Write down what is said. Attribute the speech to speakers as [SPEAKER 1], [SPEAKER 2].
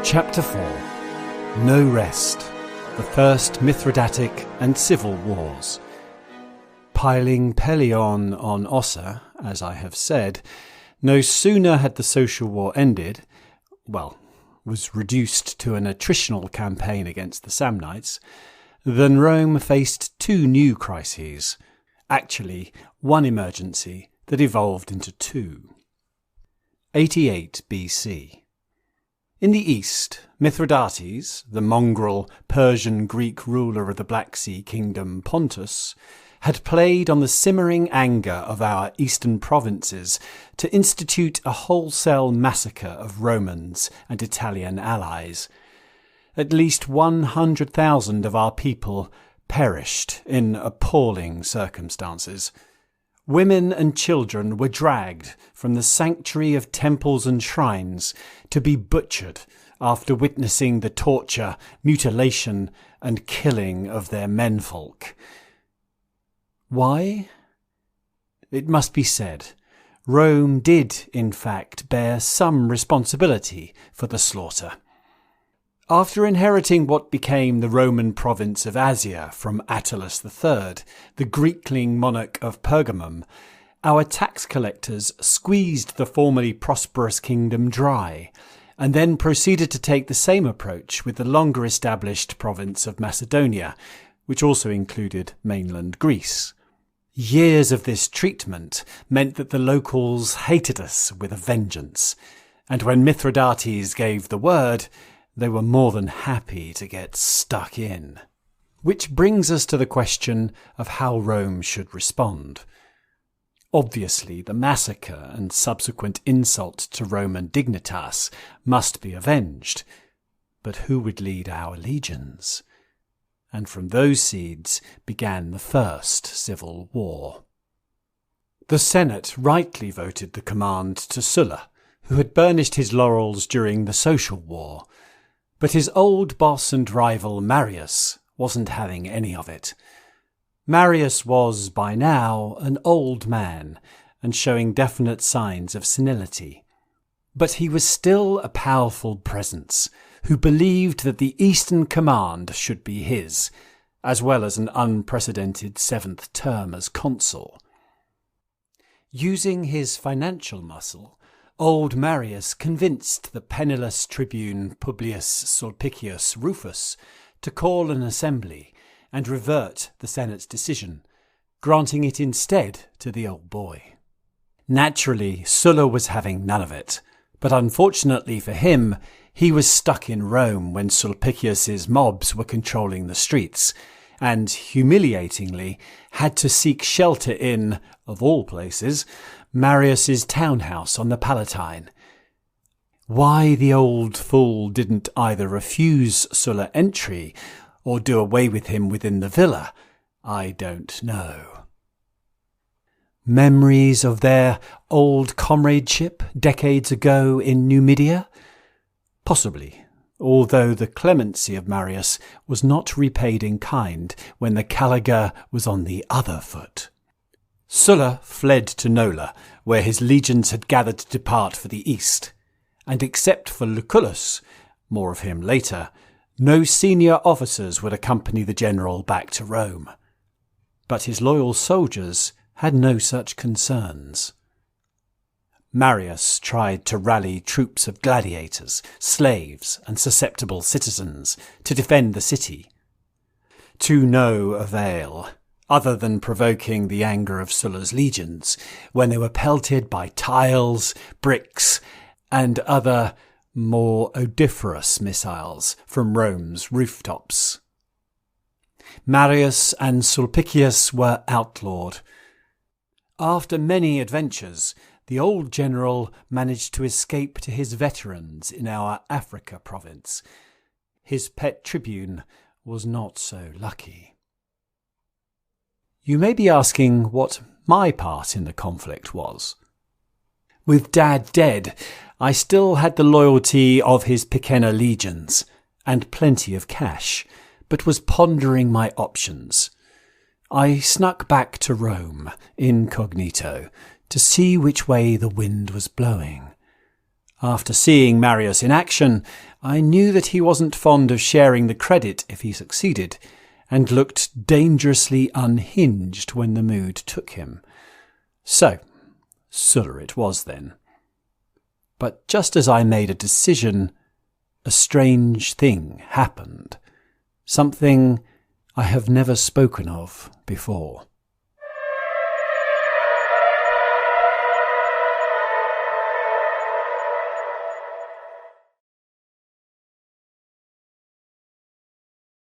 [SPEAKER 1] Chapter 4. No Rest. The First Mithridatic and Civil Wars. Piling Pelion on Ossa, as I have said, no sooner had the social war ended, was reduced to an attritional campaign against the Samnites, than Rome faced two new crises. Actually, one emergency that evolved into two. 88 BC. In the east, Mithridates, the mongrel Persian-Greek ruler of the Black Sea kingdom Pontus, had played on the simmering anger of our eastern provinces to institute a wholesale massacre of Romans and Italian allies. At least 100,000 of our people perished in appalling circumstances. Women and children were dragged from the sanctuary of temples and shrines to be butchered after witnessing the torture, mutilation, and killing of their menfolk. Why? It must be said, Rome did, in fact, bear some responsibility for the slaughter. After inheriting what became the Roman province of Asia from Attalus III, the Greekling monarch of Pergamum, our tax collectors squeezed the formerly prosperous kingdom dry, and then proceeded to take the same approach with the longer established province of Macedonia, which also included mainland Greece. Years of this treatment meant that the locals hated us with a vengeance, and when Mithridates gave the word, they were more than happy to get stuck in. Which brings us to the question of how Rome should respond. Obviously, the massacre and subsequent insult to Roman dignitas must be avenged. But who would lead our legions? And from those seeds began the First Civil War. The Senate rightly voted the command to Sulla, who had burnished his laurels during the Social War. But his old boss and rival Marius wasn't having any of it. Marius was, by now, an old man and showing definite signs of senility. But he was still a powerful presence who believed that the Eastern Command should be his, as well as an unprecedented seventh term as consul. Using his financial muscle, old Marius convinced the penniless tribune Publius Sulpicius Rufus to call an assembly and revert the Senate's decision, granting it instead to the old boy. Naturally, Sulla was having none of it, but unfortunately for him, he was stuck in Rome when Sulpicius's mobs were controlling the streets, and, humiliatingly, had to seek shelter in, of all places, Marius's townhouse on the Palatine. Why the old fool didn't either refuse Sulla entry or do away with him within the villa, I don't know. Memories of their old comradeship decades ago in Numidia? Possibly, although the clemency of Marius was not repaid in kind when the Caliga was on the other foot. Sulla fled to Nola, where his legions had gathered to depart for the east, and except for Lucullus, more of him later, no senior officers would accompany the general back to Rome. But his loyal soldiers had no such concerns. Marius tried to rally troops of gladiators, slaves, and susceptible citizens to defend the city. To no avail, other than provoking the anger of Sulla's legions when they were pelted by tiles, bricks, and other more odoriferous missiles from Rome's rooftops. Marius and Sulpicius were outlawed. After many adventures, the old general managed to escape to his veterans in our Africa province. His pet tribune was not so lucky. You may be asking what my part in the conflict was. With Dad dead, I still had the loyalty of his Picenna legions and plenty of cash, but was pondering my options. I snuck back to Rome, incognito, to see which way the wind was blowing. After seeing Marius in action, I knew that he wasn't fond of sharing the credit if he succeeded, and looked dangerously unhinged when the mood took him. So, Sulla it was then. But just as I made a decision, a strange thing happened. Something I have never spoken of before.